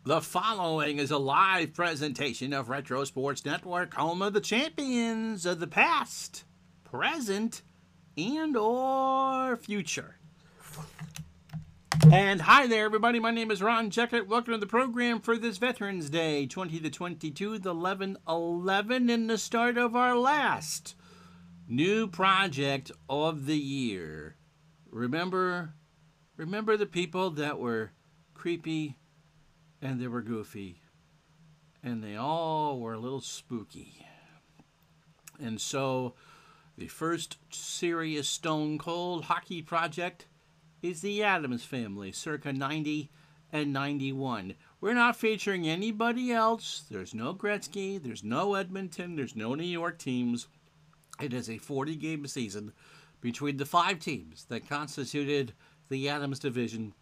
The following is a live presentation of Retro Sports Network, home of the champions of the past, present, and or future. And hi there, everybody. My name is Ron Jeckett. Welcome to the program for this Veterans Day, 2022, the 11/11, and the start of our last new project of the year. Remember the people that were creepy and they were goofy and they all were a little spooky. And so the first serious Stone Cold hockey project is the Addams Family, circa 90 and 91. We're not featuring anybody else. There's no Gretzky, there's no Edmonton, there's no New York teams. It is a 40-game season between the 5 teams that constituted the Addams division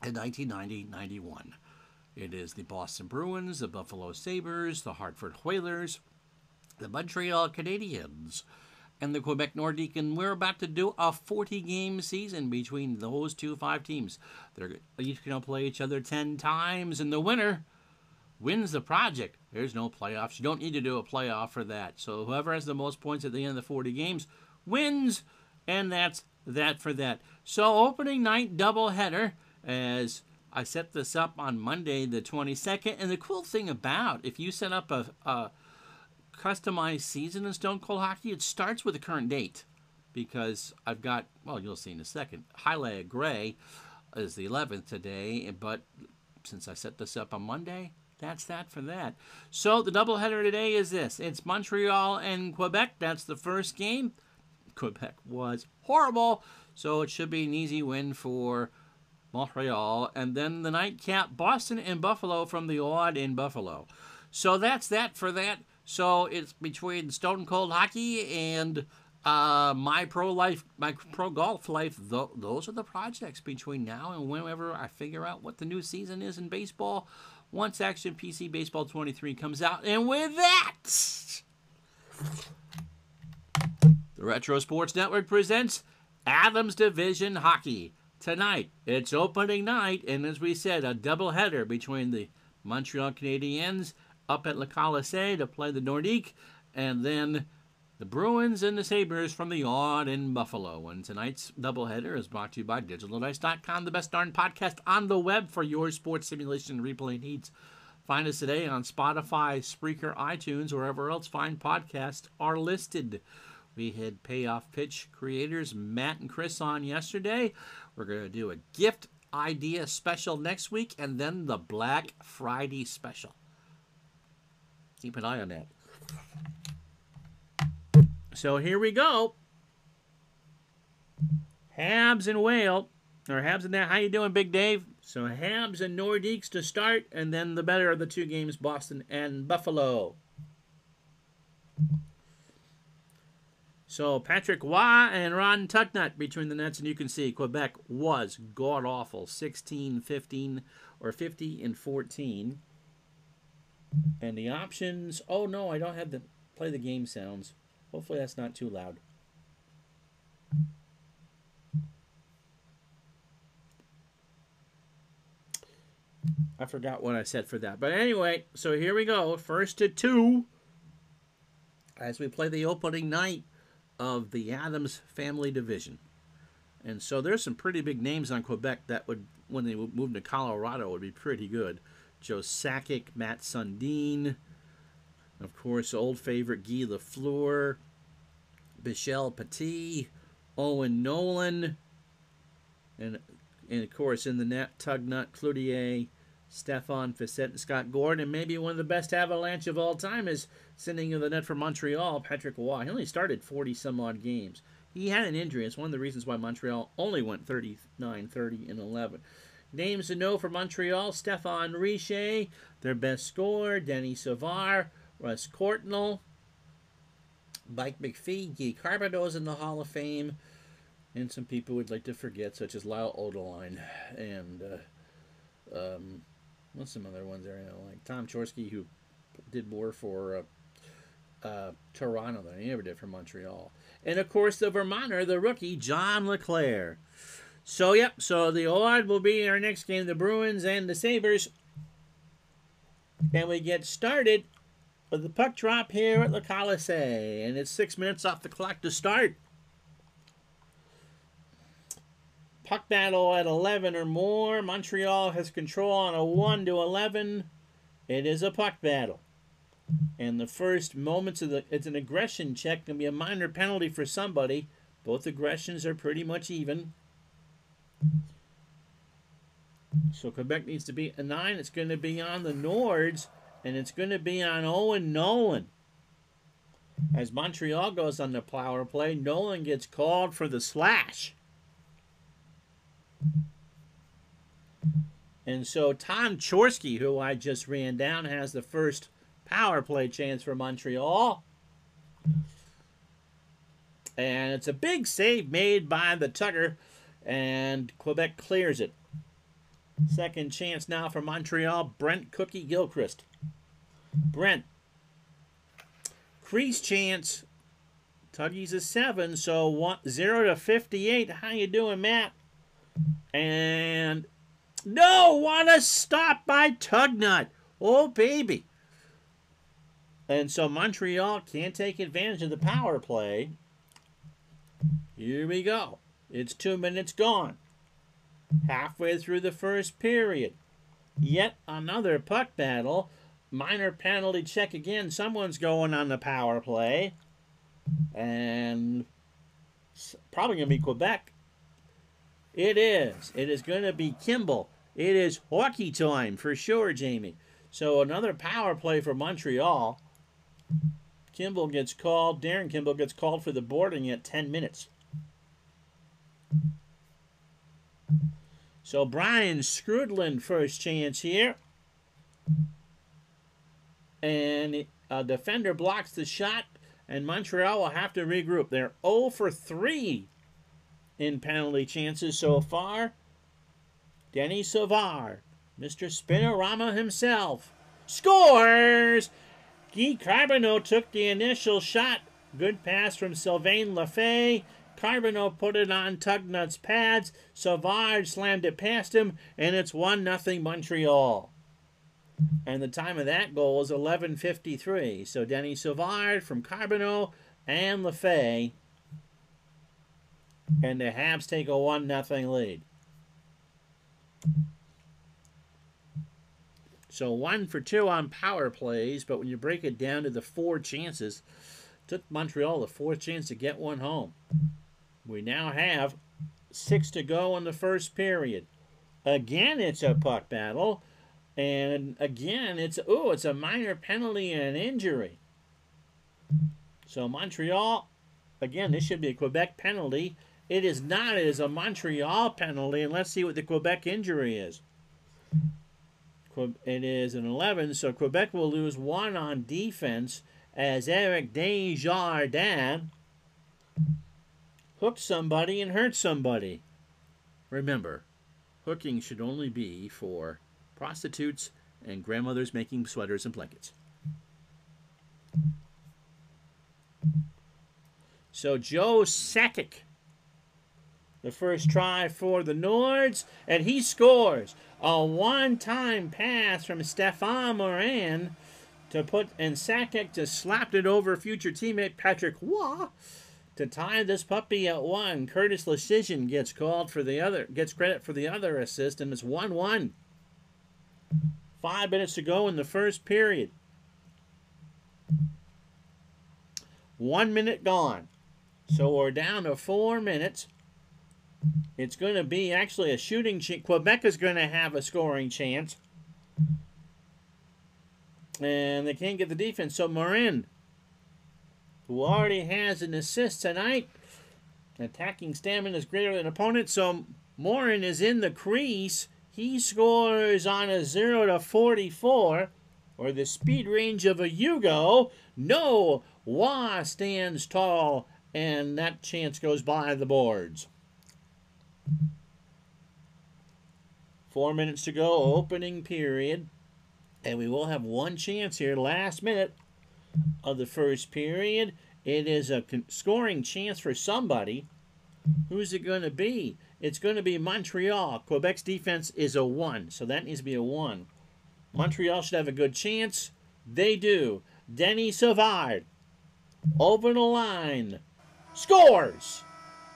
in 1990-91. It is the Boston Bruins, the Buffalo Sabres, the Hartford Whalers, the Montreal Canadiens, and the Quebec Nordiques, and we're about to do a 40-game season between those 5 teams. They're each going to play each other 10 times, and the winner wins the project. There's no playoffs. You don't need to do a playoff for that. So whoever has the most points at the end of the 40 games wins, and that's that for that. So opening night doubleheader, as I set this up on Monday the 22nd, and the cool thing about, if you set up a customized season in Stone Cold Hockey, it starts with the current date, because I've got, well, you'll see in a second, highlighted gray is the 11th today, but since I set this up on Monday, that's that for that. So the doubleheader today is this. It's Montreal and Quebec. That's the first game. Quebec was horrible, so it should be an easy win for Montreal. And then the nightcap, Boston and Buffalo from the odd in Buffalo. So that's that for that. So it's between Stone Cold Hockey and my pro golf life. Those are the projects between now and whenever I figure out what the new season is in baseball, once Action PC Baseball 23 comes out. And with that, the Retro Sports Network presents Addams Division Hockey. Tonight, it's opening night, and as we said, a doubleheader between the Montreal Canadiens up at Le Colisée to play the Nordiques, and then the Bruins and the Sabres from the odd in Buffalo. And tonight's doubleheader is brought to you by DigitalDice.com, the best darn podcast on the web for your sports simulation and replay needs. Find us today on Spotify, Spreaker, iTunes, wherever else fine podcasts are listed. We had Payoff Pitch creators Matt and Chris on yesterday. We're going to do a gift idea special next week, and then the Black Friday special. Keep an eye on that. So here we go. Habs and Whale, or Habs and that. How you doing, Big Dave? So Habs and Nordiques to start, and then the better of the 2 games, Boston and Buffalo. So Patrick Waugh and Ron Tucknut between the nets, and you can see Quebec was god-awful, 16-15 or 50-14. And the options, oh no, I don't have the play the game sounds. Hopefully that's not too loud. I forgot what I said for that. But anyway, so here we go. First to 2 as we play the opening night of the Addams Family Division. And so there's some pretty big names on Quebec that would, when they moved to Colorado, would be pretty good. Joe Sakic, Matt Sundin, of course, old favorite Guy Lafleur, Michel Petit, Owen Nolan, and of course in the net, Tugnut, Cloutier, Stefan Facette, and Scott Gordon, and maybe one of the best Avalanche of all time is sending in the net for Montreal, Patrick Waugh. He only started 40-some-odd games. He had an injury. It's one of the reasons why Montreal only went 39, 30, and 11. Names to know for Montreal, Stéphane Richer, their best scorer, Denny Savard, Russ Courtnall, Mike McPhee, Guy Carbado's in the Hall of Fame, and some people we'd like to forget, such as Lyle Odeline, and what's some other ones there, like Tom Chorsky, who did more for Toronto than he ever did for Montreal. And, of course, the Vermonter, the rookie, John LeClair. So the odd will be our next game, the Bruins and the Sabres. And we get started with the puck drop here at Le Colisée. And it's 6 minutes off the clock to start. Puck battle at 11 or more. Montreal has control on a 1-11. It is a puck battle. And the first moments of it's an aggression check. Going to be a minor penalty for somebody. Both aggressions are pretty much even. So Quebec needs to be a 9. It's going to be on the Nords. And it's going to be on Owen Nolan. As Montreal goes on the power play, Nolan gets called for the slash. And so Tom Chorsky, who I just ran down, has the first power play chance for Montreal. And it's a big save made by the Tugger, and Quebec clears it. Second chance now for Montreal, Brent Cookie Gilchrist. Brent. Crease chance. Tuggy's a 7, so 0-58. How you doing, Matt? And no, what a stop by Tugnut. Oh, baby. And so Montreal can't take advantage of the power play. Here we go. It's 2 minutes gone. Halfway through the first period. Yet another puck battle. Minor penalty check again. Someone's going on the power play. And probably going to be Quebec. It is. It is going to be Kimball. It is hockey time for sure, Jamie. So another power play for Montreal. Kimball gets called. Darren Kimball gets called for the boarding at 10 minutes. So Brian Skrudland first chance here. And a defender blocks the shot. And Montreal will have to regroup. They're 0 for 3 in penalty chances so far. Denny Savard, Mr. Spinorama himself, scores! Guy Carbonneau took the initial shot. Good pass from Sylvain Lefebvre. Carbonneau put it on Tugnut's pads. Savard slammed it past him, and it's 1-0 Montreal. And the time of that goal is 11:53. So Denny Savard from Carbonneau and Lefebvre. And the Habs take a 1-0 lead. So 1 for 2 on power plays, but when you break it down to the 4 chances, it took Montreal the 4th chance to get one home. We now have 6 to go in the first period. Again, it's a puck battle. And again, it's a minor penalty and an injury. So Montreal, again, this should be a Quebec penalty. It is not. It is a Montreal penalty, and let's see what the Quebec injury is. It is an 11, so Quebec will lose 1 on defense as Eric Desjardins hooked somebody and hurt somebody. Remember, hooking should only be for prostitutes and grandmothers making sweaters and blankets. So Joe Sakic, the first try for the Nords, and he scores. A one-time pass from Stefan Morin to put, and Sakic just slapped it over future teammate Patrick Waugh to tie this puppy at 1. Curtis Lecision gets called for the other, gets credit for the other assist, and it's 1-1. 5 minutes to go in the first period. 1 minute gone. So we're down to 4 minutes. It's going to be actually a shooting chance. Quebec is going to have a scoring chance. And they can't get the defense. So Morin, who already has an assist tonight, attacking stamina is greater than opponent. So Morin is in the crease. He scores on a 0-44, or the speed range of a Yugo. No, Waugh stands tall, and that chance goes by the boards. 4 minutes to go, opening period. And we will have one chance here, last minute of the first period. It is a scoring chance for somebody. Who's it going to be? It's going to be Montreal. Quebec's defense is a 1, so that needs to be a 1. Montreal should have a good chance. They do. Denis Savard over the line. Scores!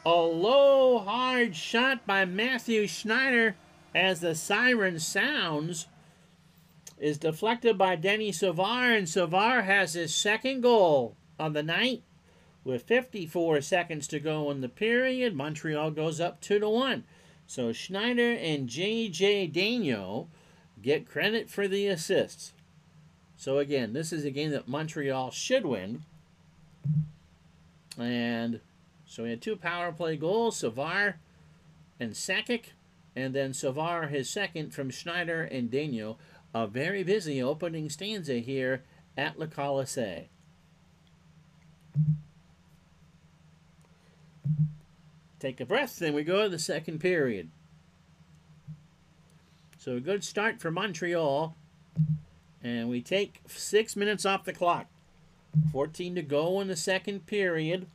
A low, hard shot by Matthew Schneider as the siren sounds is deflected by Denis Savard, and Savard has his second goal of the night. With 54 seconds to go in the period, Montreal goes up 2-1. So Schneider and J.J. Daigneault get credit for the assists. So again, this is a game that Montreal should win. And so we had 2 power play goals, Savard and Sakic. And then Savard, his second from Schneider and Daigneault. A very busy opening stanza here at Le Colisée. Take a breath, then we go to the second period. So a good start for Montreal. And we take 6 minutes off the clock. 14 to go in the second period.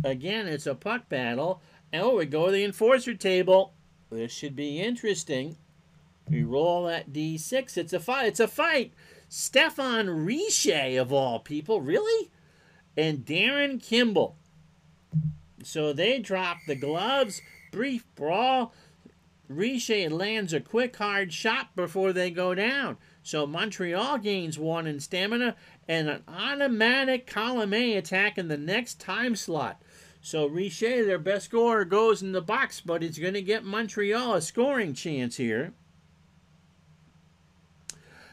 Again, it's a puck battle. And we go to the enforcer table. This should be interesting. We roll that D6. It's a fight. It's a fight. Stéphane Richer, of all people. Really? And Darren Kimball. So they drop the gloves. Brief brawl. Richer lands a quick, hard shot before they go down. So Montreal gains 1 in stamina and an automatic column A attack in the next time slot. So Richer, their best scorer, goes in the box, but it's going to get Montreal a scoring chance here.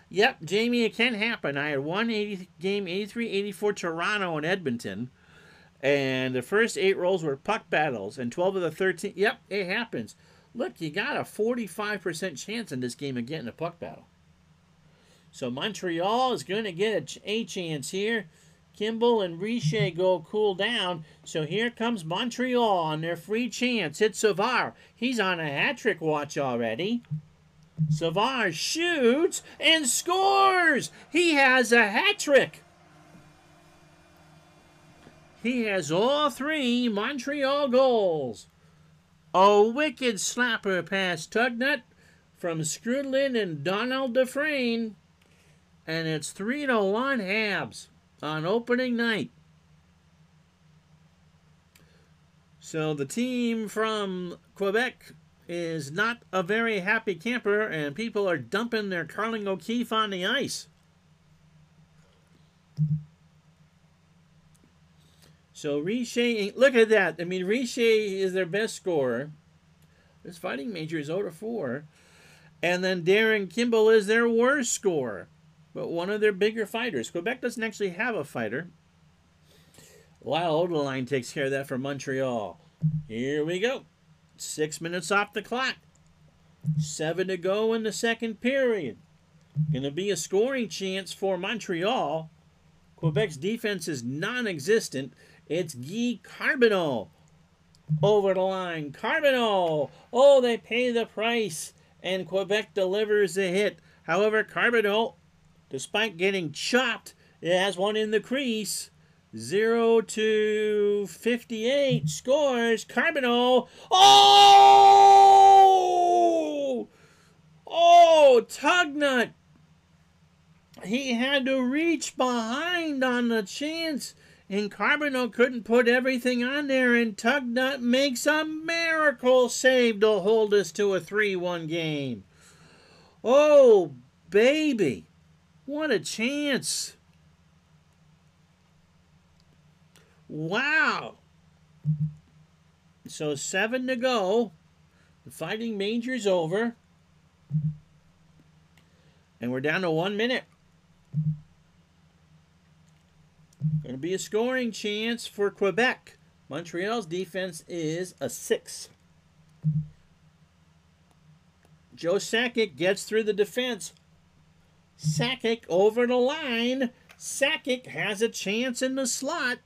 Yep, Jamie, it can happen. I had one game 83-84 Toronto and Edmonton. And the first 8 rolls were puck battles. And 12 of the 13... Yep, it happens. Look, you got a 45% chance in this game of getting a puck battle. So Montreal is going to get a chance here. Kimball and Richer go cool down. So here comes Montreal on their free chance. It's Savard. He's on a hat-trick watch already. Savard shoots and scores. He has a hat-trick. He has all 3 Montreal goals. A wicked slapper past Tugnut from Skrudlin and Donald Dufresne. And it's 3-1 Habs on opening night. So the team from Quebec is not a very happy camper, and people are dumping their Carling O'Keefe on the ice. So Richer, look at that. I mean, Richer is their best scorer. This Fighting Major is 0-4. And then Darren Kimball is their worst scorer, but one of their bigger fighters. Quebec doesn't actually have a fighter. Lyle Odeline takes care of that for Montreal. Here we go. 6 minutes off the clock. 7 to go in the second period. Going to be a scoring chance for Montreal. Quebec's defense is non-existent. It's Guy Carbonneau over the line. Carbonneau! Oh, they pay the price. And Quebec delivers the hit. However, Carbonneau, despite getting chopped, it has one in the crease. 0-58 scores. Carbonneau. Oh! Oh, Tugnut. He had to reach behind on the chance, and Carbonneau couldn't put everything on there, and Tugnut makes a miracle save to hold us to a 3-1 game. Oh, baby. What a chance. Wow. So 7 to go. The Fighting Major's over. And we're down to 1 minute. Going to be a scoring chance for Quebec. Montreal's defense is a 6. Joe Sakic gets through the defense. Sakic over the line. Sakic has a chance in the slot.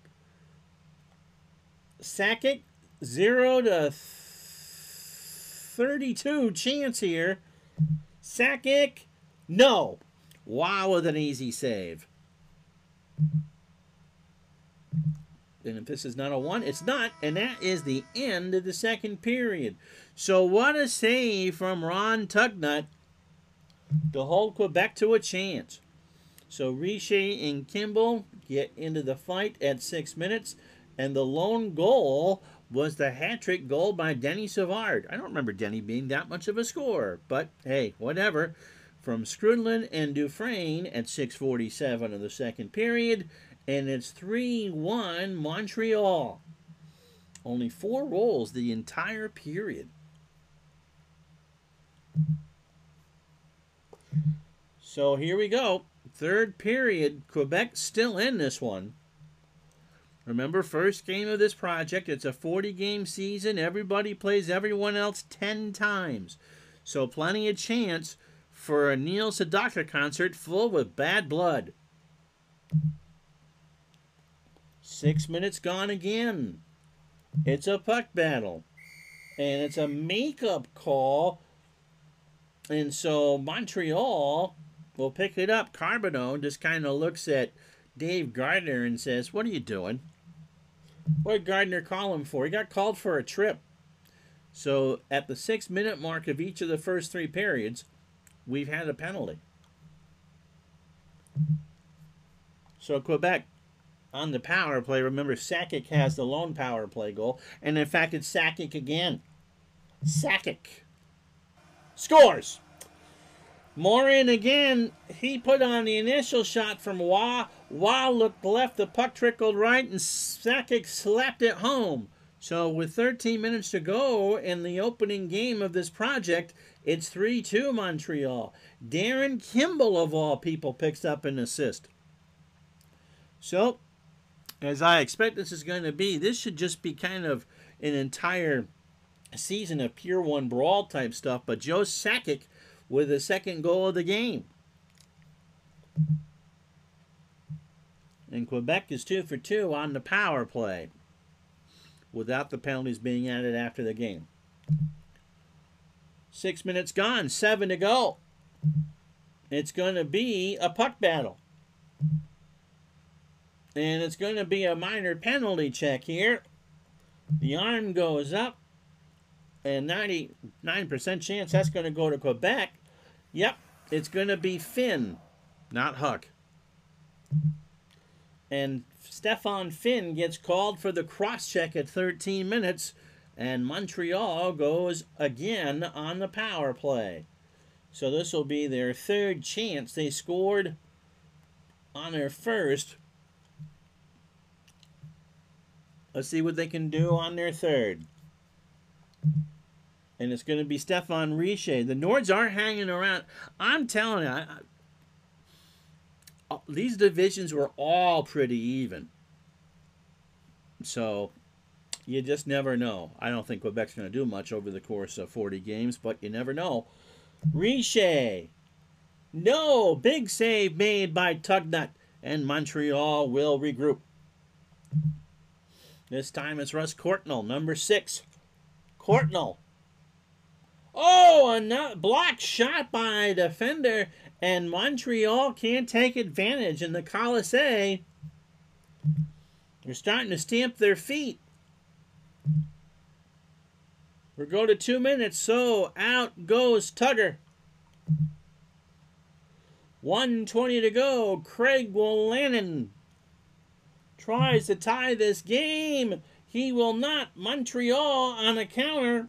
Sakic 0-32 chance here. Sakic, no. Wow, with an easy save. And if this is not a 1, it's not. And that is the end of the second period. So what a save from Ron Tugnut. to hold Quebec to a chance. So Richer and Kimball get into the fight at 6 minutes, and the lone goal was the hat-trick goal by Denny Savard. I don't remember Denny being that much of a scorer, but hey, whatever. From Skrudland and Dufresne at 6:47 of the second period, and it's 3-1 Montreal. Only 4 goals the entire period. So here we go. Third period, Quebec still in this one. Remember, first game of this project, it's a 40-game season. Everybody plays everyone else 10 times. So plenty of chance for a Neil Sedaka concert full with bad blood. 6 minutes gone again. It's a puck battle. And it's a makeup call. And so Montreal will pick it up. Carbonneau just kind of looks at Dave Gardner and says, "What are you doing?" What did Gardner call him for? He got called for a trip. So at the 6-minute mark of each of the first 3 periods, we've had a penalty. So Quebec on the power play. Remember, Sakic has the lone power play goal. And in fact, it's Sakic again. Sakic scores. Morin again, he put on the initial shot from Waugh. Waugh looked left, the puck trickled right, and Sakic slapped it home. So with 13 minutes to go in the opening game of this project, it's 3-2 Montreal. Darren Kimball, of all people, picks up an assist. So, as I expect this is going to be, this should just be kind of an entire season of pure one brawl type stuff, but Joe Sakic with the second goal of the game. And Quebec is 2 for 2 on the power play, without the penalties being added after the game. 6 minutes gone, 7 to go. It's going to be a puck battle. And it's going to be a minor penalty check here. The arm goes up, and 99% chance that's going to go to Quebec. Yep, it's going to be Finn, not Huck. And Stefan Finn gets called for the cross-check at 13 minutes, and Montreal goes again on the power play. So this will be their third chance. They scored on their first. Let's see what they can do on their third. And it's going to be Stefan Richer. The Nords are hanging around. I'm telling you, these divisions were all pretty even. So you just never know. I don't think Quebec's going to do much over the course of 40 games, but you never know. Richer. No! Big save made by Tugnut. And Montreal will regroup. This time it's Russ Courtnall, number 6. Courtnall. Oh, a block shot by a defender, and Montreal can't take advantage. In the Colisée, they're starting to stamp their feet. We're going to 2 minutes, so out goes Tugger. 1:20 to go. Craig Wolanin tries to tie this game. He will not. Montreal on a counter.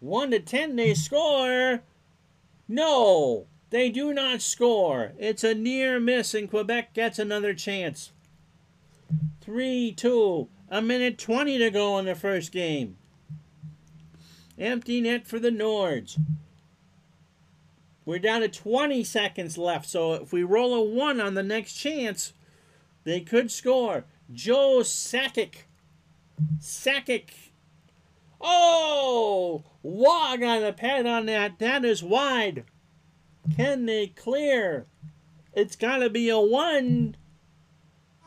1-10, they score. No, they do not score. It's a near miss, and Quebec gets another chance. 3-2. 1:20 to go in the first game. Empty net for the Nords. We're down to 20 seconds left, so if we roll a 1 on the next chance, they could score. Joe Sakic. Sakic. Oh! Waugh got a pad on that. That is wide. Can they clear? It's got to be a 1.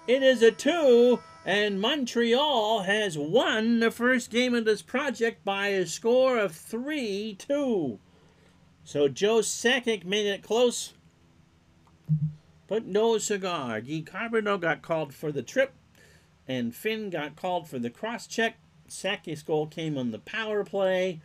It is a 2. And Montreal has won the first game of this project by a score of 3-2. So Joe Sakic made it close, but no cigar. Guy Carbonneau got called for the trip, and Finn got called for the cross-check. Sakic's goal came on the power play,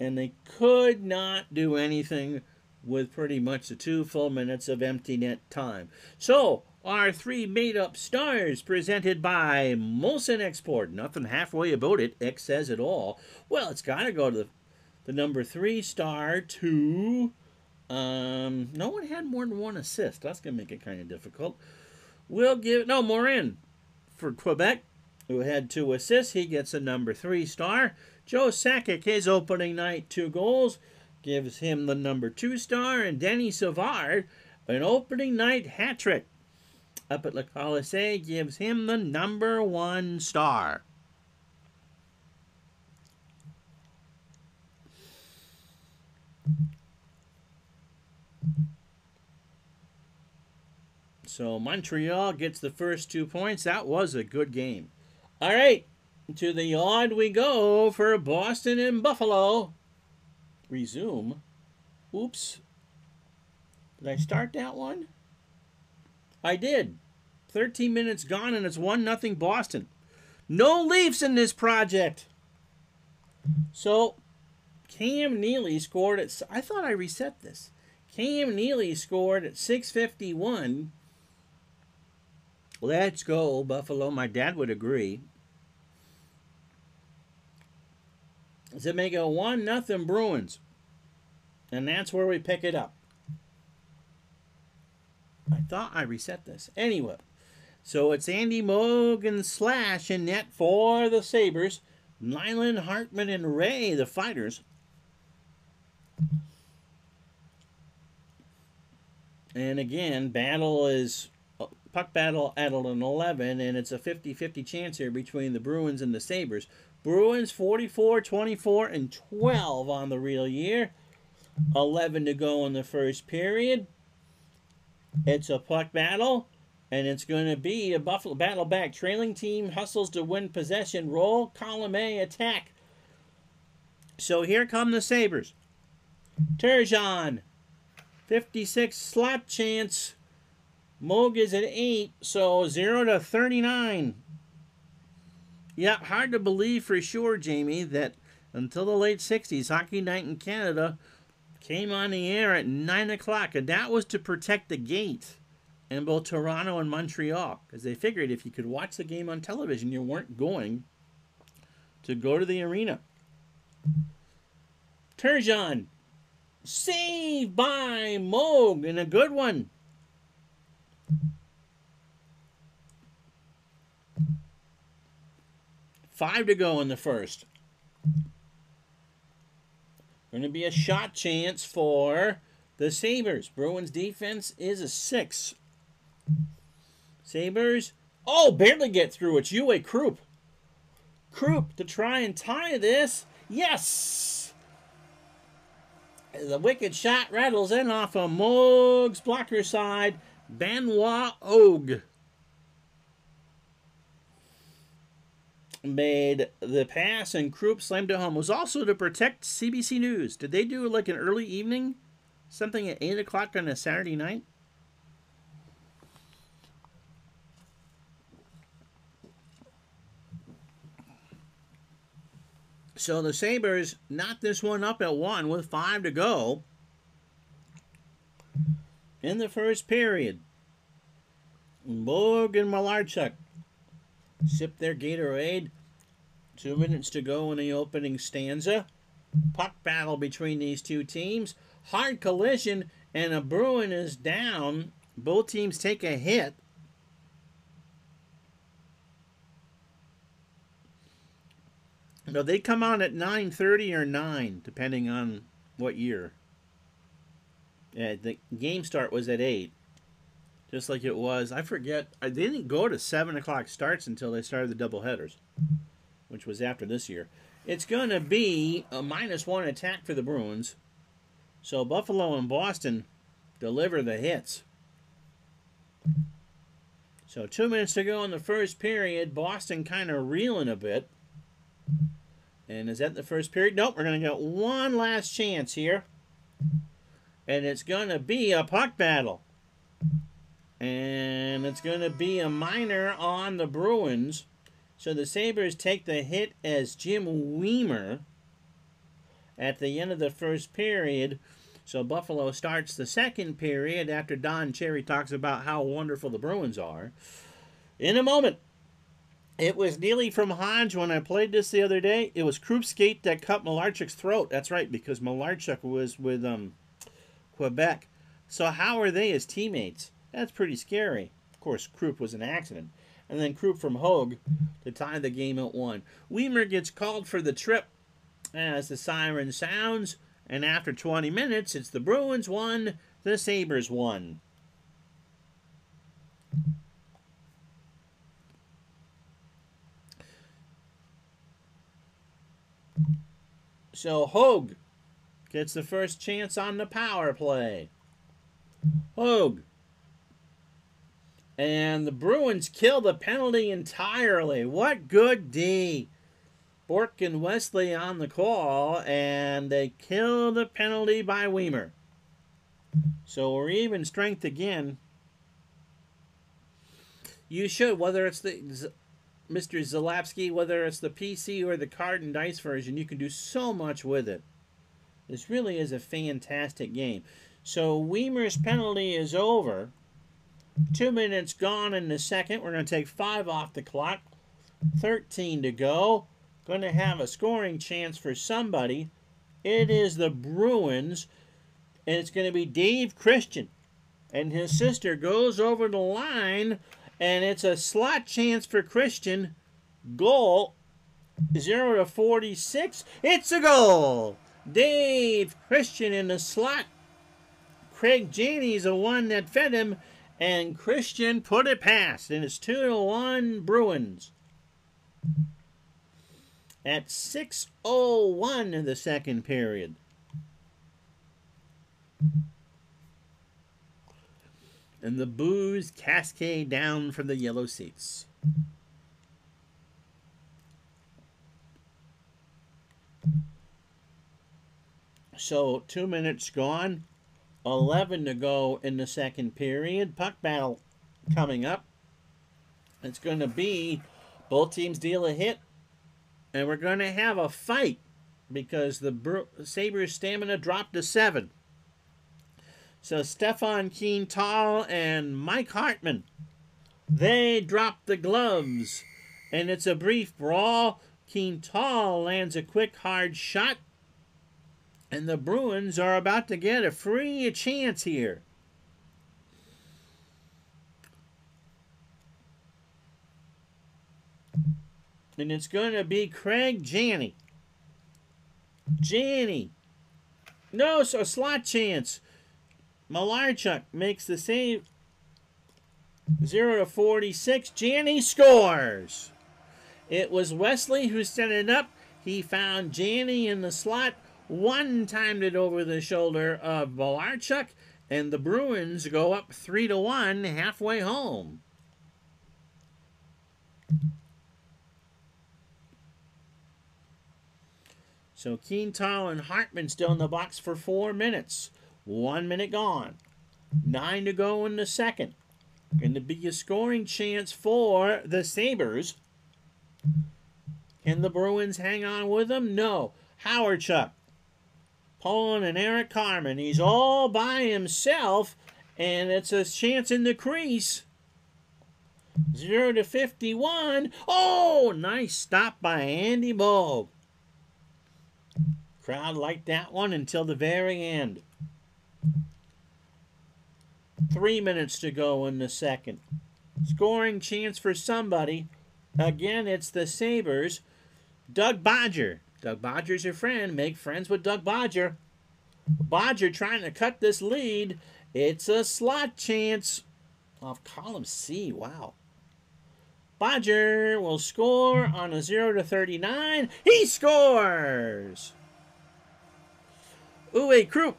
and they could not do anything with pretty much the 2 full minutes of empty net time. So, our 3 made-up stars presented by Molson Export. Nothing halfway about it. X says it all. Well, it's got to go to the number 3 star to... no one had more than 1 assist. That's going to make it kind of difficult. We'll give... No, Morin for Quebec, who had 2 assists. He gets a number 3 star. Joe Sakic, his opening night, 2 goals. Gives him the number 2 star. And Denny Savard, an opening night hat trick up at Le Colisée, gives him the number 1 star. So Montreal gets the first 2 points. That was a good game. All right, to the odd we go for Boston and Buffalo. Resume. Oops. Did I start that one? I did. 13 minutes gone and it's 1-0 Boston. No Leafs in this project. So, Cam Neely scored at... I thought I reset this. Cam Neely scored at 6:51. Let's go, Buffalo. My dad would agree. To make it 1-0 Bruins. And that's where we pick it up. I thought I reset this. Anyway, so it's Andy Moog and Slash in net for the Sabres. Nyland, Hartman, and Ray, the Fighters. And again, puck battle at an 11, and it's a 50-50 chance here between the Bruins and the Sabres. Bruins 44, 24, and 12 on the real year. 11 to go in the first period. It's a puck battle, and it's going to be a Buffalo battle back. Trailing team hustles to win possession. Roll, column A, attack. So here come the Sabres. Turgeon, 56 slap chance. Moog is at 8, so 0-39. Yeah, hard to believe for sure, Jamie, that until the late 60s, Hockey Night in Canada came on the air at 9 o'clock, and that was to protect the gate in both Toronto and Montreal, because they figured if you could watch the game on television, you weren't going to go to the arena. Turgeon, saved by Moog, and a good one. Five to go in the first. Going to be a shot chance for the Sabres. Bruins defense is a 6. Sabres, barely get through. It's Uwe Krupp. Krupp to try and tie this. Yes! The wicked shot rattles in off of Moog's blocker side. Benoit Ogue made the pass, and Krupp slammed it home. It was also to protect CBC News. Did they do like an early evening? Something at 8 o'clock on a Saturday night? So the Sabres knocked this one up at 1 with 5 to go in the first period. Moog and Malarchuk sip their Gatorade. 2 minutes to go in the opening stanza. Puck battle between these two teams. Hard collision, and a Bruin is down. Both teams take a hit. No, they come on at 9:30 or 9, depending on what year. Yeah, the game start was at 8. Just like it was, I forget, they didn't go to 7 o'clock starts until they started the doubleheaders, which was after this year. It's going to be a -1 attack for the Bruins. So Buffalo and Boston deliver the hits. So 2 minutes to go in the first period. Boston kind of reeling a bit. And is that the first period? Nope, we're going to get one last chance here. And it's going to be a puck battle. And it's going to be a minor on the Bruins. So the Sabres take the hit as Jim Weimer. at the end of the first period. So Buffalo starts the second period after Don Cherry talks about how wonderful the Bruins are. In a moment, it was Neely from Hodge when I played this the other day. It was Krupp's skate that cut Malarchuk's throat. That's right, because Malarchuk was with Quebec. So how are they as teammates? That's pretty scary. Of course, Krupp was an accident. And then Krupp from Hogue to tie the game at 1. Weimer gets called for the trip as the siren sounds. And after 20 minutes, it's the Bruins 1, the Sabres 1. So Hogue gets the first chance on the power play. Hogue. And the Bruins kill the penalty entirely. What good D. Bork and Wesley on the call, and they kill the penalty by Weimer. So we're even strength again. You should, whether it's the Mr. Zalapsky, whether it's the PC or the card and dice version, you can do so much with it. This really is a fantastic game. So Weimer's penalty is over. 2 minutes gone in the second. We're going to take 5 off the clock. 13 to go. Going to have a scoring chance for somebody. It is the Bruins. And it's going to be Dave Christian. And his sister goes over the line. And it's a slot chance for Christian. Goal. 0-46. It's a goal. Dave Christian in the slot. Craig Janney's the one that fed him. And Christian put it past. And it's 2-1 Bruins. At 6:01 in the second period. And the boos cascade down from the yellow seats. So 2 minutes gone. 11 to go in the second period. Puck battle coming up. It's going to be both teams deal a hit. And we're going to have a fight because the Sabres' stamina dropped to 7. So Stefan Quintal and Mike Hartman, they drop the gloves. And it's a brief brawl. Quintal lands a quick, hard shot. And the Bruins are about to get a free chance here. And it's going to be Craig Janney. Janney. No, so slot chance. Malarchuk makes the save. 0-46. Janney scores. It was Wesley who set it up. He found Janney in the slot. One timed it over the shoulder of Malarchuk. And the Bruins go up 3-1 halfway home. So Quintal and Hartman still in the box for 4 minutes. 1 minute gone. 9 to go in the second. Going to be a scoring chance for the Sabres. Can the Bruins hang on with them? No. Howardchuk. Poland and Eric Carmen. He's all by himself. And it's a chance in the crease. 0-51. Oh, nice stop by Andy Bogue. Crowd liked that one until the very end. 3 minutes to go in the second. Scoring chance for somebody. Again, it's the Sabres. Doug Bodger. Doug Bodger's your friend. Make friends with Doug Bodger. Bodger trying to cut this lead. It's a slot chance off column C. Wow. Bodger will score on a 0-39. He scores! Uwe Krupp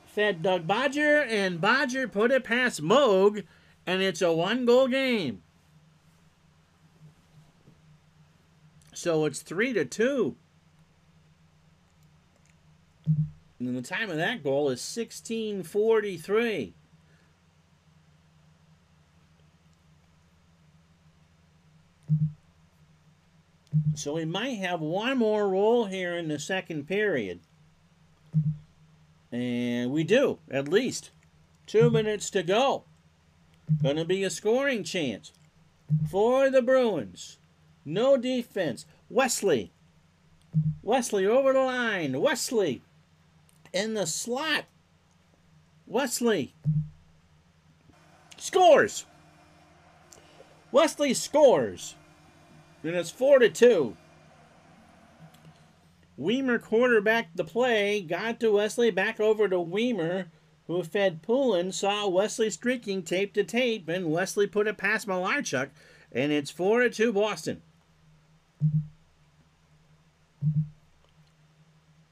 fed Doug Bodger, and Bodger put it past Moog, and it's a 1-goal game. So it's 3-2. And the time of that goal is 16:43. So we might have one more roll here in the second period. And we do, at least. 2 minutes to go. Going to be a scoring chance for the Bruins. No defense. Wesley. Wesley over the line. Wesley in the slot. Wesley scores. Wesley scores. And it's 4-2. Weimer quarterbacked the play. Got to Wesley. Back over to Weimer, who fed Poulin. Saw Wesley streaking tape to tape. And Wesley put it past Malarchuk. And it's 4-2 Boston.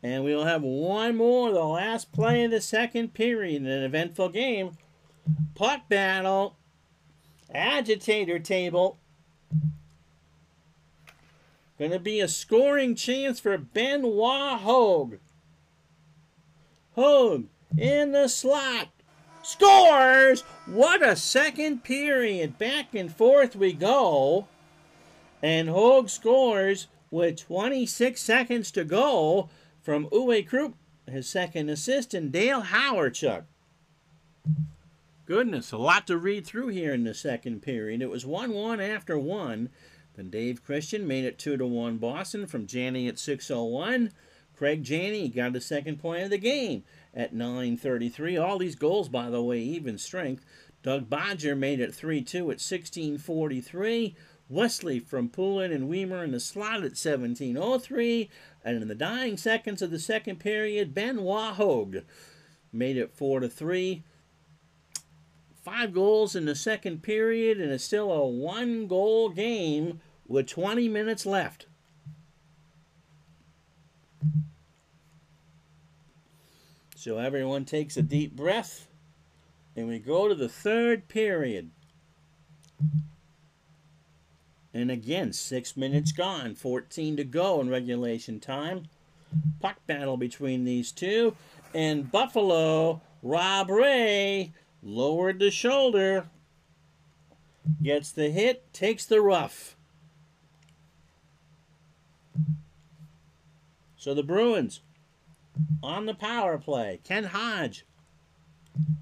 And we'll have one more, the last play of the second period in an eventful game. Puck battle. Agitator table. Going to be a scoring chance for Benoit Hogue. Hogue in the slot. Scores! What a second period. Back and forth we go. And Hogue scores with 26 seconds to go from Uwe Krupp, his second assist, and Dale Hawerchuk. Goodness, a lot to read through here in the second period. It was 1-1 after 1. Then Dave Christian made it 2-1 Boston from Janney at 6:01. Craig Janney got the second point of the game at 9:33. All these goals, by the way, even strength. Doug Bodger made it 3-2 at 16:43. Wesley from Poulin and Weimer in the slot at 17:03. And in the dying seconds of the second period, Benoit Hogue made it 4-3. 5 goals in the second period, and it's still a 1-goal game with 20 minutes left. So everyone takes a deep breath, and we go to the third period. And again, 6 minutes gone, 14 to go in regulation time. Puck battle between these two. And Buffalo, Rob Ray, lowered the shoulder. Gets the hit, takes the rough. So the Bruins on the power play. Ken Hodge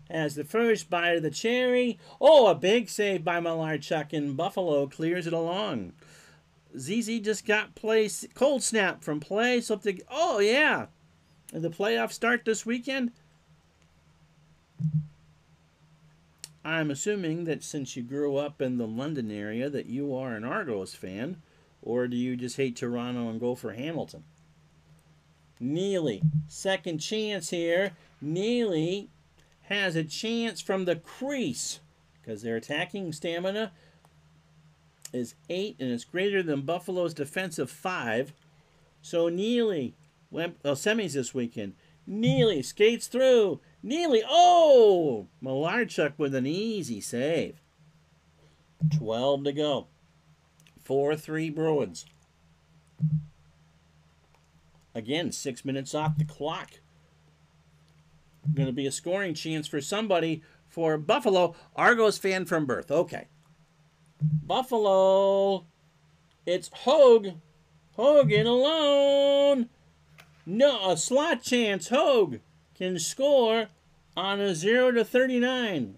has the first bite of the cherry. Oh, a big save by Malarchuk, and Buffalo clears it along. ZZ just got cold snap from play. So oh, yeah. Did the playoffs start this weekend? I'm assuming that since you grew up in the London area that you are an Argos fan. Or do you just hate Toronto and go for Hamilton? Neely, second chance here. Neely has a chance from the crease because their attacking stamina is 8 and it's greater than Buffalo's defensive 5. So Neely went semis this weekend. Neely skates through. Neely, oh! Malarchuk with an easy save. 12 to go. 4-3 Bruins. Again, 6 minutes off the clock. Going to be a scoring chance for somebody for Buffalo. Argos fan from birth. Okay. Buffalo. It's Hogue. Hogue in alone. No, a slot chance. Hogue can score on a 0-39.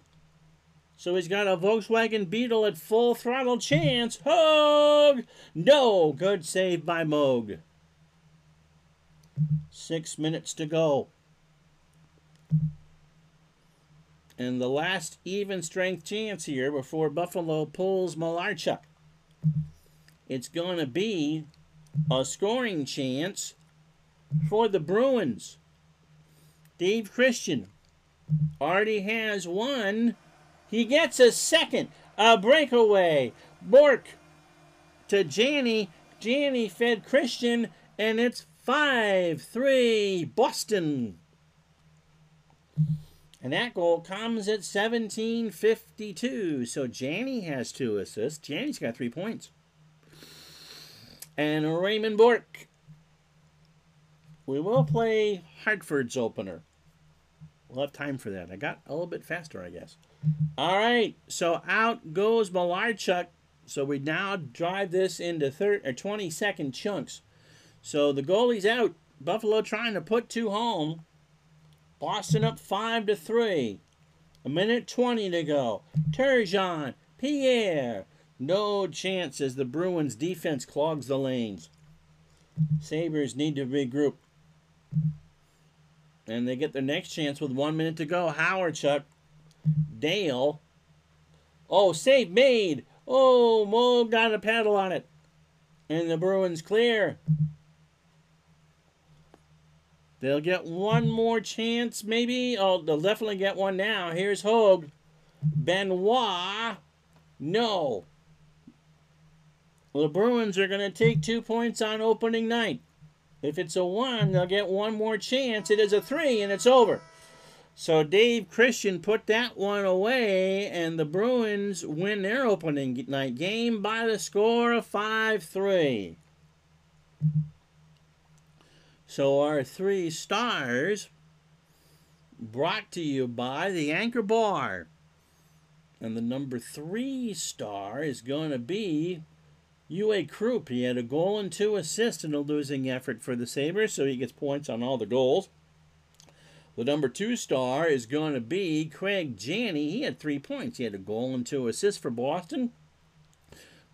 So he's got a Volkswagen Beetle at full throttle chance. Hogue! No, good save by Moog. 6 minutes to go. And the last even strength chance here before Buffalo pulls Malarchuk. It's going to be a scoring chance for the Bruins. Dave Christian already has one. He gets a second. A breakaway. Bork to Janney. Janney fed Christian, and it's 5-3 Boston. And that goal comes at 17:52. So Janney has 2 assists. Janney's got 3 points. And Raymond Bork. We will play Hartford's opener. We'll have time for that. I got a little bit faster, I guess. All right, so out goes Malarchuk. So we now drive this into 20-second chunks. So the goalie's out. Buffalo trying to put 2 home. Boston up 5-3. A minute 20 to go. Turgeon, Pierre. No chance as the Bruins defense clogs the lanes. Sabres need to regroup. And they get their next chance with 1 minute to go. Howardchuk. Dale. Oh, save made. Oh, Mo got a paddle on it. And the Bruins clear. They'll get one more chance, maybe. Oh, they'll definitely get one now. Here's Hogue. Benoit. No. Well, the Bruins are going to take 2 points on opening night. If it's a 1, they'll get one more chance. It is a 3, and it's over. So Dave Christian put that one away, and the Bruins win their opening night game by the score of 5-3. So our 3 stars brought to you by the Anchor Bar. And the number 3 star is going to be Uwe Krupp. He had a goal and 2 assists in a losing effort for the Sabres, so he gets points on all the goals. The number 2 star is going to be Craig Janney. He had 3 points. He had a goal and 2 assists for Boston.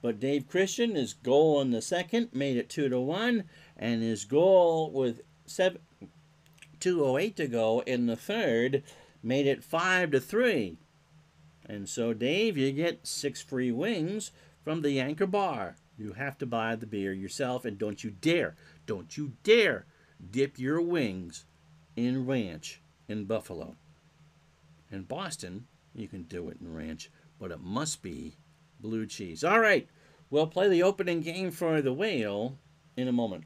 But Dave Christian, his goal in the second, made it 2-1. And his goal with 2:08 to go in the third made it 5-3. And so, Dave, you get 6 free wings from the Anchor Bar. You have to buy the beer yourself, and don't you dare dip your wings in ranch in Buffalo. In Boston, you can do it in ranch, but it must be blue cheese. All right, we'll play the opening game for the Whale in a moment.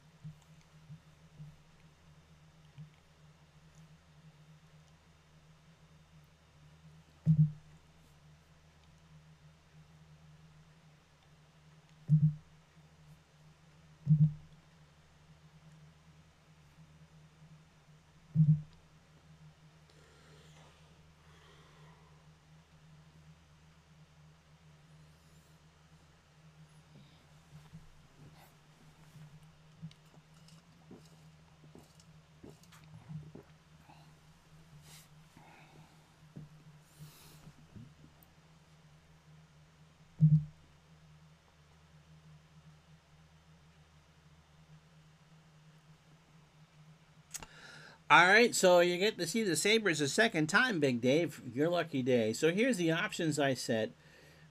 All right, so you get to see the Sabres a second time, Big Dave. Your lucky day. So here's the options I set.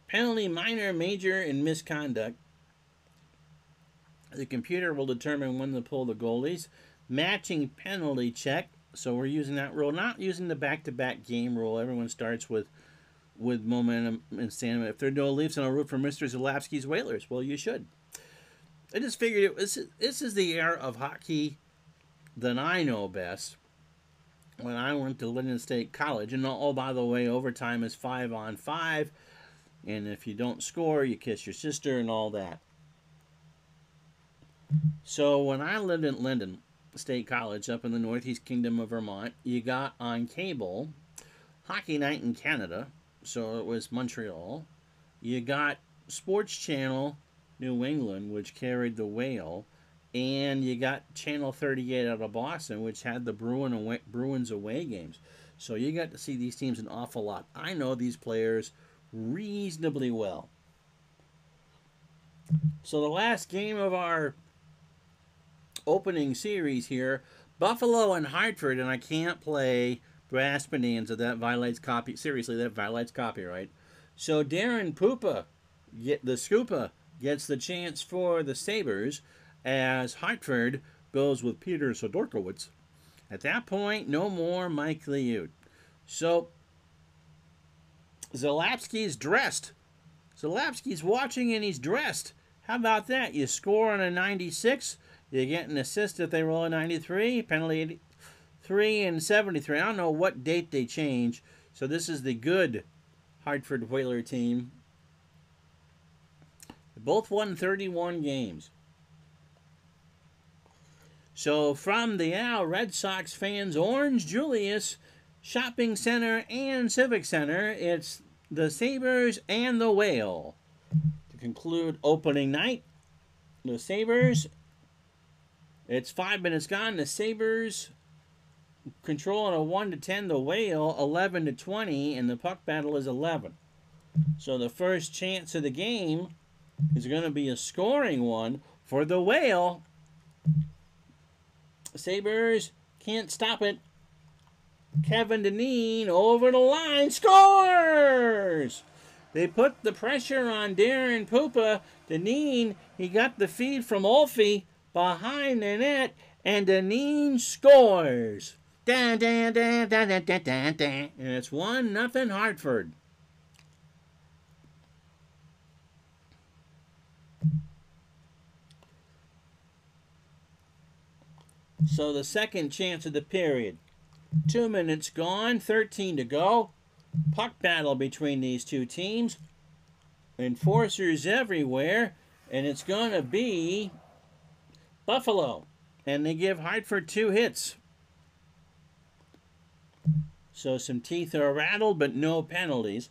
Penalty, minor, major, and misconduct. The computer will determine when to pull the goalies. Matching penalty check. So we're using that rule, not using the back-to-back game rule. Everyone starts with momentum and stamina. If there are no Leafs, and I'll root for Mr. Zalapski's Whalers. Well, you should. I just figured this is the era of hockey that I know best. When I went to Linden State College, and oh, by the way, overtime is 5-on-5, and if you don't score, you kiss your sister and all that. So when I lived in Linden State College up in the Northeast Kingdom of Vermont, you got on cable Hockey Night in Canada, so it was Montreal. You got Sports Channel New England, which carried the Whale. And you got Channel 38 out of Boston, which had the Bruins away games. So you got to see these teams an awful lot. I know these players reasonably well. So the last game of our opening series here, Buffalo and Hartford, and I can't play Brass Bonanza. That violates copy. Seriously, that violates copyright. So Darren Pupa, the Scoopa, gets the chance for the Sabres, as Hartford goes with Peter Sodorkowitz. At that point, no more Mike Liut. So, Zalapski's dressed. Zalapski's watching and he's dressed. How about that? You score on a 96, you get an assist if they roll a 93, penalty 83 and 73. I don't know what date they change. So this is the good Hartford Whaler team. They both won 31 games. So from the Red Sox fans, Orange Julius Shopping Center and Civic Center, it's the Sabres and the Whale. To conclude opening night, the Sabres, it's 5 minutes gone. The Sabres controlling a 1-10, the Whale 11-20, and the puck battle is 11. So the first chance of the game is going to be a scoring one for the Whale. Sabres can't stop it. Kevin Dineen over the line, scores! They put the pressure on Darren Pupa. Dineen, he got the feed from Olfe behind the net, and Dineen scores. And it's 1-0 Hartford. So the second chance of the period. 2 minutes gone, 13 to go. Puck battle between these two teams. Enforcers everywhere, and it's going to be Buffalo. And they give Hartford 2 hits. So some teeth are rattled, but no penalties.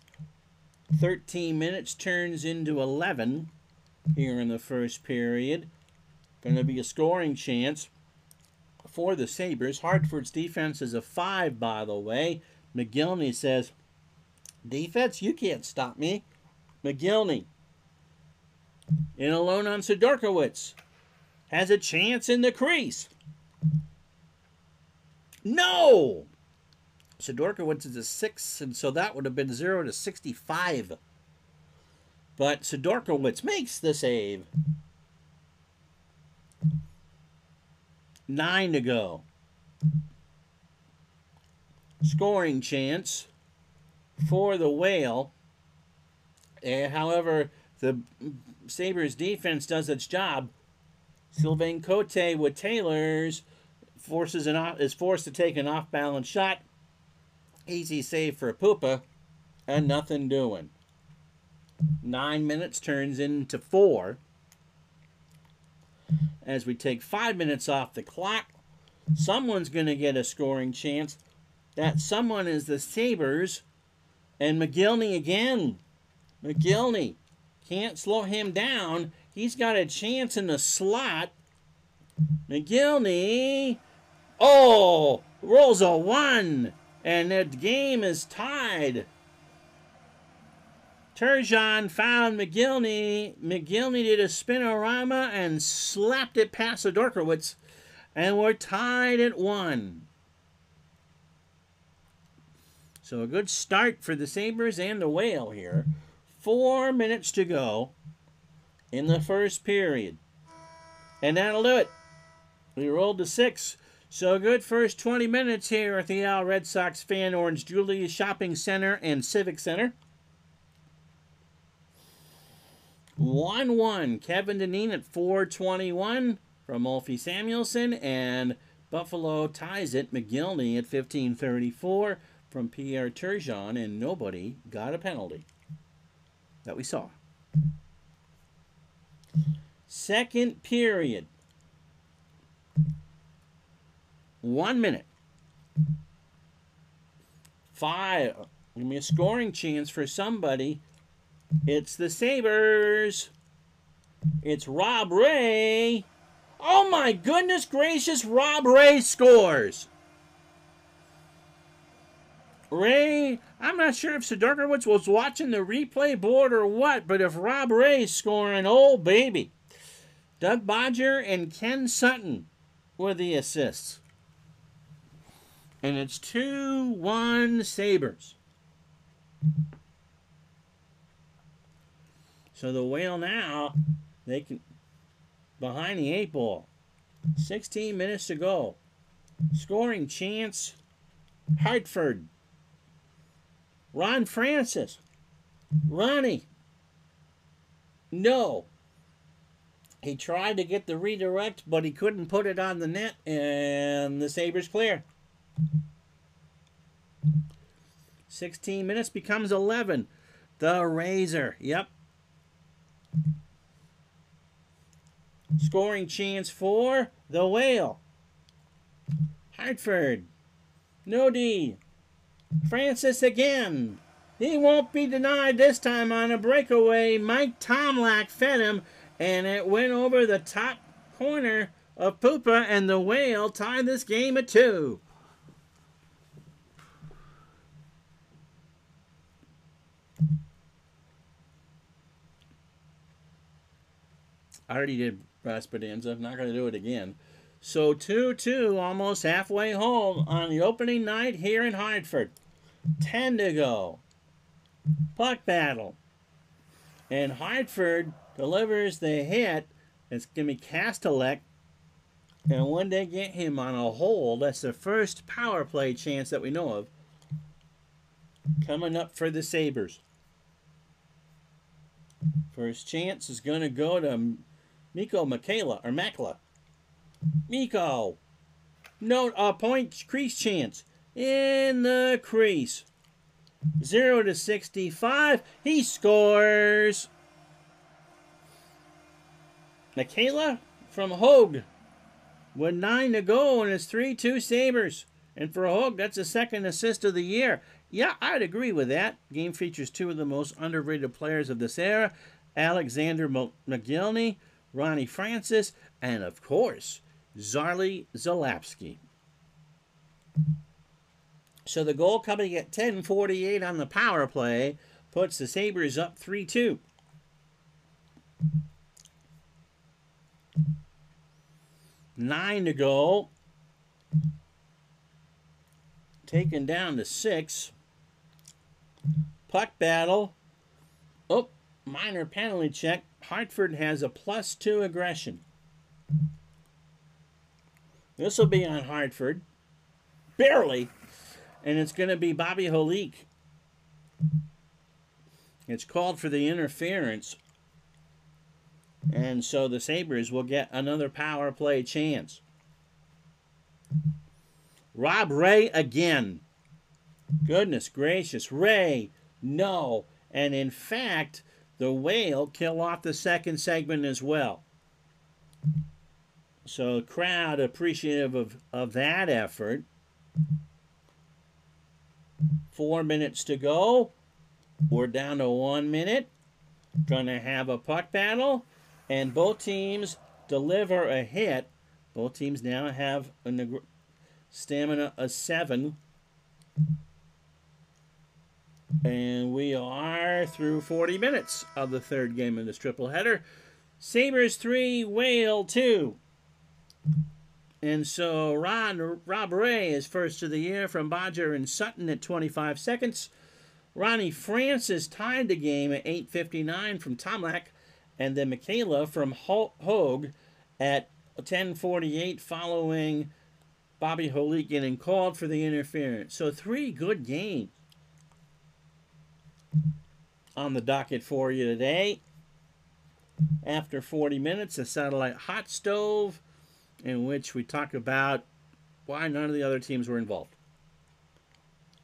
13 minutes turns into 11 here in the first period. Going to be a scoring chance for the Sabres. Hartford's defense is a 5, by the way. McGillney says, defense, you can't stop me. McGillney, in alone on Sidorkiewicz, has a chance in the crease. No! Sidorkiewicz is a 6, and so that would have been 0-65. But Sidorkiewicz makes the save. 9 to go. Scoring chance for the Whale. However, the Sabres defense does its job. Sylvain Cote with Taylor's is forced to take an off-balance shot. Easy save for Pupa, and nothing doing. 9 minutes turns into 4. As we take 5 minutes off the clock, someone's going to get a scoring chance. That someone is the Sabres, and McGillney again. McGillney, can't slow him down. He's got a chance in the slot. McGillney, oh, rolls a 1, and the game is tied. Turgeon found McGillney. McGillney did a spinorama and slapped it past Sidorkiewicz, and we're tied at 1. So a good start for the Sabres and the Whale here. 4 minutes to go in the first period. And that'll do it. We rolled to 6. So a good first 20 minutes here at the Al Red Sox Fan Orange Julius Shopping Center and Civic Center. 1-1. Kevin Dineen at 4:21 from Olfe Samuelsson, and Buffalo ties it. McGillney at 15:34 from Pierre Turgeon, and nobody got a penalty that we saw. Second period. 1 minute. 5. Give me a scoring chance for somebody. It's the Sabres. It's Rob Ray. Oh my goodness gracious, Rob Ray scores. Ray, I'm not sure if Sidorkiewicz was watching the replay board or what, but if Rob Ray's scoring, oh baby. Doug Bodger and Ken Sutton were the assists. And it's 2-1 Sabres. So the Whale now, they can, behind the 8 ball. 16 minutes to go. Scoring chance, Hartford. Ron Francis. Ronnie. No. He tried to get the redirect, but he couldn't put it on the net, and the Sabres clear. 16 minutes becomes 11. The Razor. Yep. Scoring chance for the Whale. Hartford. No D. Francis again. He won't be denied this time on a breakaway. Mike Tomlak fed him, and it went over the top corner of Pupa, and the Whale tied this game at 2. I already did Esperanza. I'm not going to do it again. So 2-2, almost halfway home on the opening night here in Hartford. 10 to go. Puck battle. And Hartford delivers the hit. It's going to be Kastelek. And when they get him on a hold, that's the first power play chance that we know of coming up for the Sabres. First chance is going to go to Mikko Makela. Mikko. No, point crease chance. In the crease. 0-65. He scores. Makela from Hogue. With 9 to go, and it's 3-2 Sabres. And for Hogue, that's the second assist of the year. Yeah, I'd agree with that. Game features two of the most underrated players of this era, Alexander Mogilny, Ronnie Francis, and of course, Zarley Zalapski. So the goal coming at 10:48 on the power play puts the Sabres up 3-2. Nine to go. Taken down to 6. Puck battle. Oh, minor penalty check. Hartford has a +2 aggression. This will be on Hartford. Barely. And it's going to be Bobby Holik. It's called for the interference. And so the Sabres will get another power play chance. Rob Ray again. Goodness gracious. Ray, no. And in fact, the Whale kill off the second segment as well. So crowd appreciative of that effort. 4 minutes to go. We're down to 1 minute. Gonna have a puck battle. And both teams deliver a hit. Both teams now have a stamina of 7. And we are through 40 minutes of the third game in this triple header. Sabres 3, Whale 2. And so Rob Ray is first of the year from Bodger and Sutton at 25 seconds. Ronnie Francis tied the game at 8:59 from Tomlak. And then Makela from Hogue at 10:48 following Bobby Holik getting called for the interference. So 3 good games on the docket for you today. After 40 minutes, a satellite hot stove in which we talk about why none of the other teams were involved.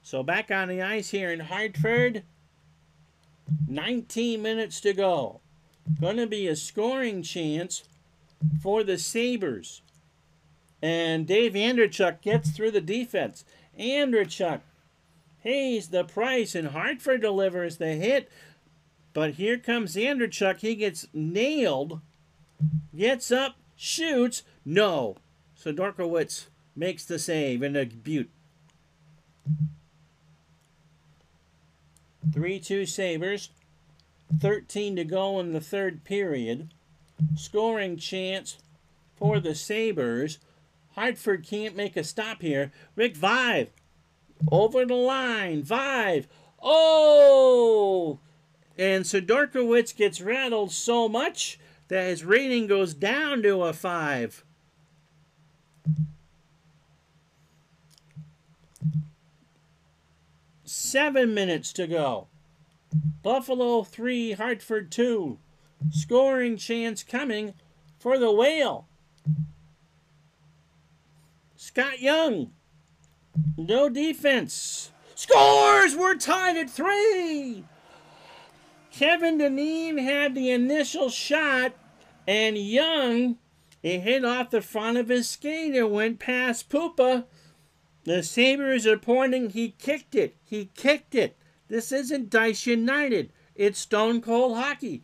So back on the ice here in Hartford, 19 minutes to go. Going to be a scoring chance for the Sabres. And Dave Andreychuk gets through the defense. Andreychuk pays the price, and Hartford delivers the hit. But here comes Andreychuk. He gets nailed. Gets up, shoots. No. So Dorkowitz makes the save in a butte. 3-2 Sabres. 13 to go in the third period. Scoring chance for the Sabres. Hartford can't make a stop here. Rick Vive over the line. Vive. Oh! And Sidorkowitz gets rattled so much that his rating goes down to a 5. Seven minutes to go. Buffalo 3, Hartford 2. Scoring chance coming for the Whale. Scott Young. No defense. Scores! We're tied at 3. Kevin Dineen had the initial shot, and Young, it hit off the front of his skate and went past Pupa. The Sabres are pointing, he kicked it. He kicked it. This isn't Dice United. It's Stone Cold Hockey.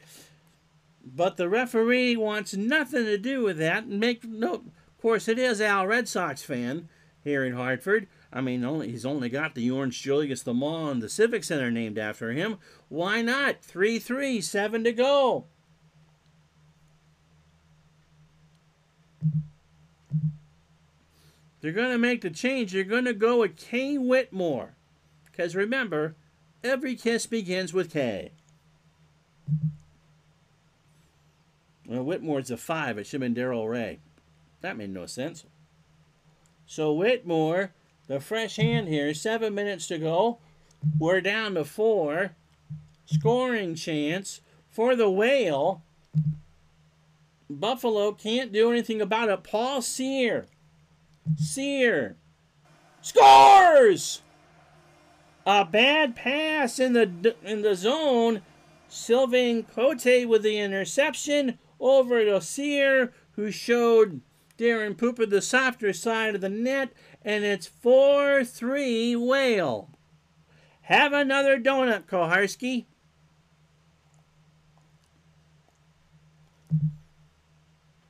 But the referee wants nothing to do with that. And of course, it is Al Red Sox fan here in Hartford. I mean, he's only got the Orange Julius Le Mans and the Civic Center named after him. Why not? 3-3, 7 to go. they're going to make the change. They're going to go with Kay Whitmore. Because remember, every kiss begins with K. Well, Whitmore's a 5. It should have been Darrell Ray. That made no sense. So Whitmore, the fresh hand here, 7 minutes to go. We're down to 4. Scoring chance for the Whale. Buffalo can't do anything about it. Paul Sear. Sear scores! A bad pass in the zone. Sylvain Cote with the interception over to Sear, who showed Darren Pooper the softer side of the net, and it's 4-3 Whale. Have another donut, Koharski.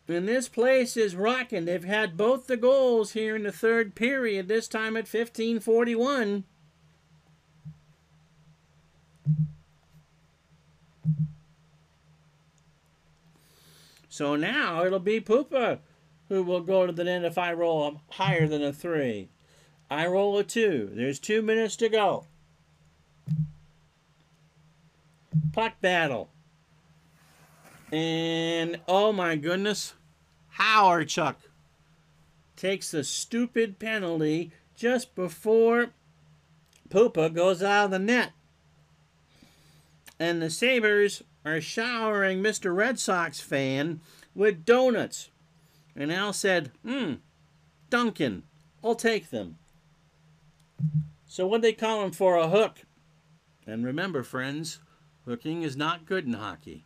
And this place is rocking. They've had both the goals here in the third period, this time at 15:41. So now it'll be Poopa who will go to the net if I roll higher than a 3. I roll a 2. There's 2 minutes to go. Puck battle. And, oh my goodness, Hawerchuk takes a stupid penalty just before Poopa goes out of the net. And the Sabres are showering Mr. Red Sox fan with donuts. And Al said, Duncan, I'll take them. So what'd they call him for? A hook. And remember, friends, hooking is not good in hockey.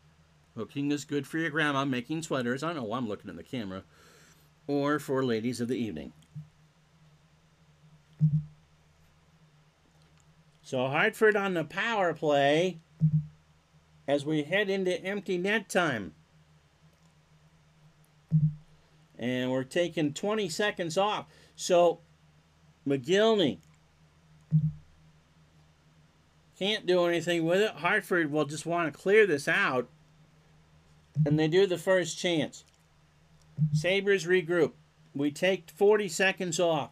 Hooking is good for your grandma making sweaters. I don't know why I'm looking at the camera. Or for ladies of the evening. So Hartford on the power play as we head into empty net time. And we're taking 20 seconds off. So McGillney can't do anything with it. Hartford will just want to clear this out. And they do the first chance. Sabres regroup. We take 40 seconds off.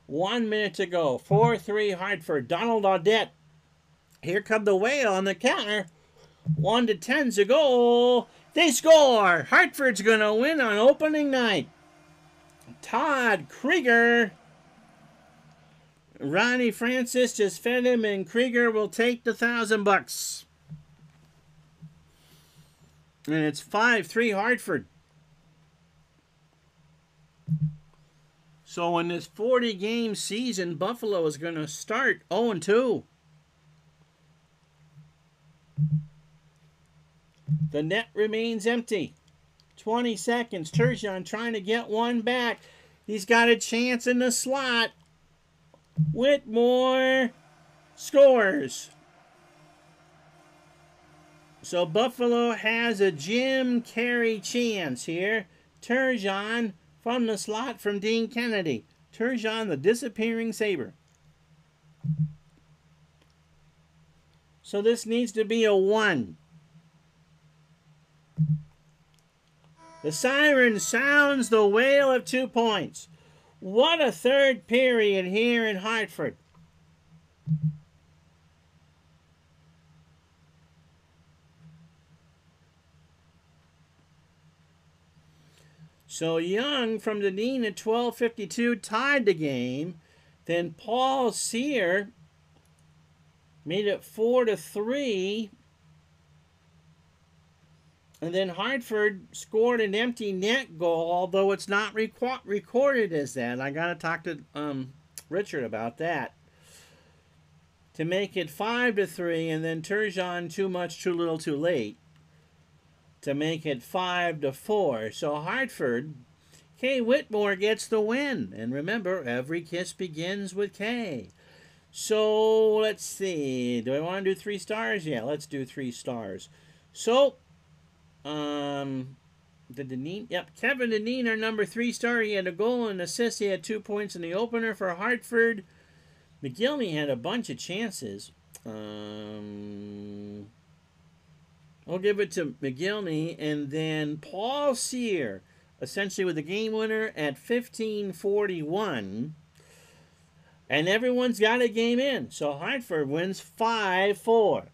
1 minute to go. 4-3 Hartford. Donald Audette. Here come the Whale on the counter. 1-10's a goal. They score. Hartford's going to win on opening night. Todd Krieger. Ronnie Francis just fed him, and Krieger will take the $1,000. And it's 5-3 Hartford. So in this 40-game season, Buffalo is going to start 0-2. The net remains empty. 20 seconds. Turgeon trying to get one back. He's got a chance in the slot. Whitmore scores. So Buffalo has a Jim Carey chance here. Turgeon from the slot from Dean Kennedy. Turgeon, the disappearing Sabre. So this needs to be a 1. The siren sounds the Whale of 2 points. What a third period here in Hartford. So Young from Dunedin at 12:52 tied the game. Then Paul Sear made it 4-3. And then Hartford scored an empty net goal, although it's not recorded as that. I got to talk to Richard about that. To make it 5-3, and then Turgeon too much, too little, too late. To make it 5-4. So Hartford, Kay Whitmore gets the win. And remember, every kiss begins with K. So let's see. Do I want to do 3 stars? Yeah, let's do 3 stars. So Kevin Dineen, our number 3 star. He had a goal and assist. He had 2 points in the opener for Hartford. McGillney had a bunch of chances. I'll give it to McGillney. And then Paul Sear, essentially with the game winner at 15-41. And everyone's got a game in. So Hartford wins 5-4.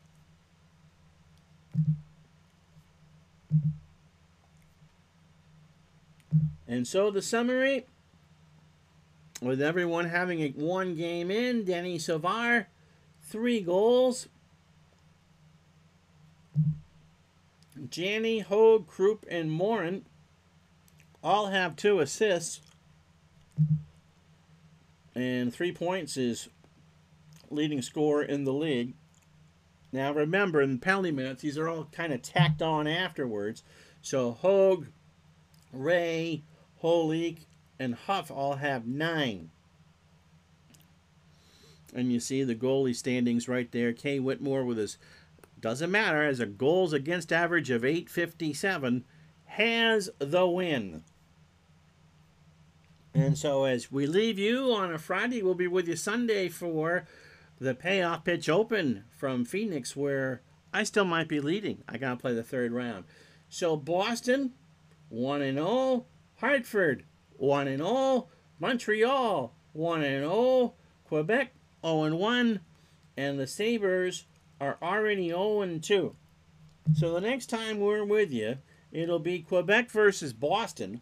And so the summary, with everyone having one game in, Denny Savar, 3 goals. Janney, Hogue, Krupp, and Morin all have 2 assists. And 3 points is leading scorer in the league. Now remember, in penalty minutes, these are all kind of tacked on afterwards. So Hogue, Ray, Holik, and Huff all have 9. And you see the goalie standings right there. Kay Whitmore with his, doesn't matter, as a goals against average of .857, has the win. And so as we leave you on a Friday, we'll be with you Sunday for the Payoff Pitch Open from Phoenix, where I still might be leading. I got to play the 3rd round. So Boston, 1-0. Hartford, 1-0. Montreal, 1-0. Quebec, 0-1. And the Sabres are already 0-2. So the next time we're with you, it'll be Quebec versus Boston.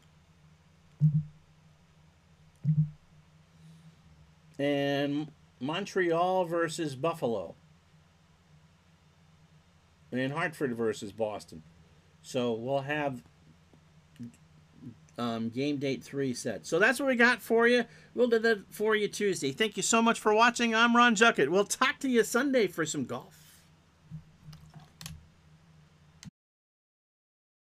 And Montreal versus Buffalo. And Hartford versus Boston. So we'll have game date 3 set. So that's what we got for you. We'll do that for you Tuesday. Thank you so much for watching. I'm Ron Juckett. We'll talk to you Sunday for some golf.